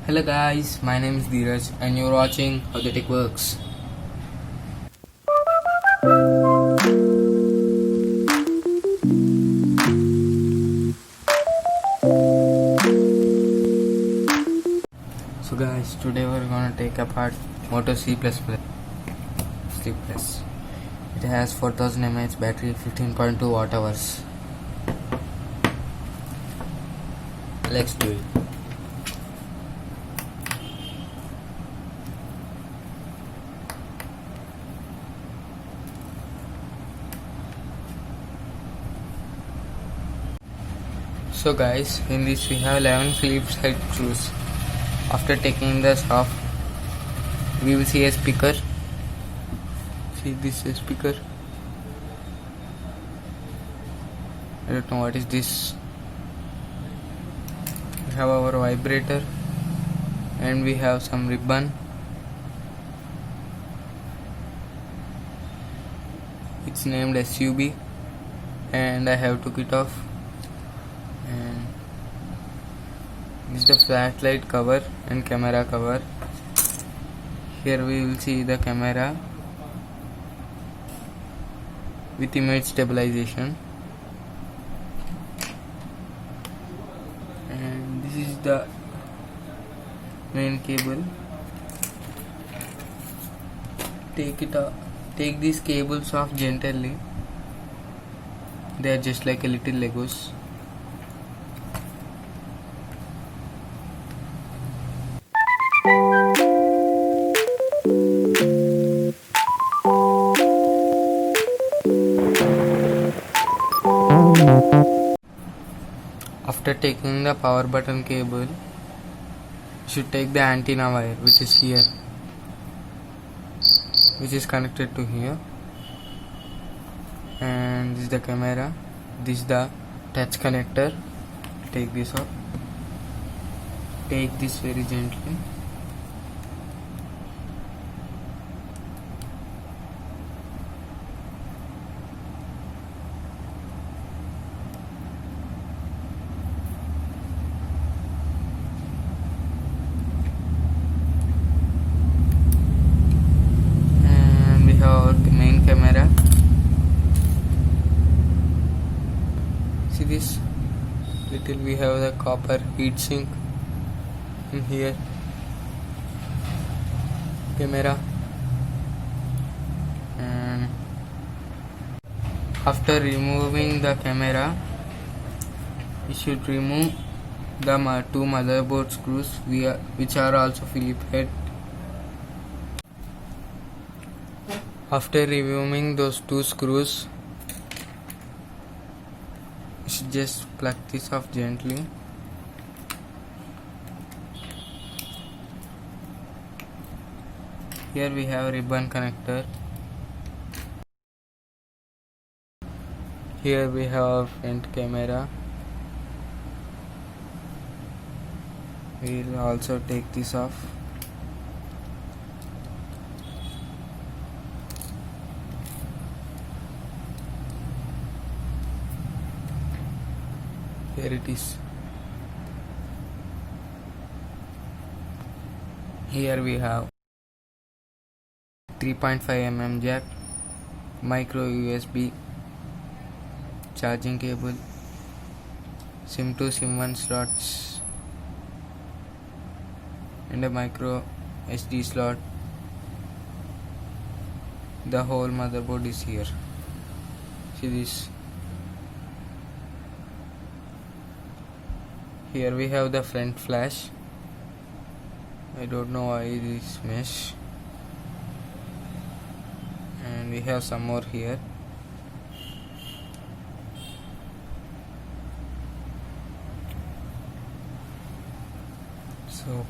Hello guys, my name is Dheeraj and you're watching How the Tech Works. So guys, today we're gonna take apart Moto C++. It has 4000 mAh battery, 15.2 watt hours. Let's do it. So guys, in this we have 11 Philips head screws. After taking this off, we will see a speaker. See, this is a speaker. I don't know what is this. We have our vibrator and we have some ribbon. It's named SUB and I have took it off. And this is the flashlight cover and camera cover. Here we will see the camera with image stabilization, and this is the main cable. Take these cables off gently. They are just like a little Legos. After taking the power button cable, you should take the antenna wire, which is here, which is connected to here, and this is the camera. This is the touch connector. Take this off. Take this very gently. Main camera. See this little, we have the copper heat sink in here. Camera, and after removing the camera, we should remove the two motherboard screws which are also Philips head. After removing those two screws, you should just plug this off gently. Here we have ribbon connector. Here we have front camera. We will also take this off. Here it is. Here we have 3.5 mm jack, micro USB charging cable, SIM 2 SIM 1 slots, and a micro SD slot. The whole motherboard is here. See this. Here we have the front flash. I don't know why this mesh. And we have some more here. So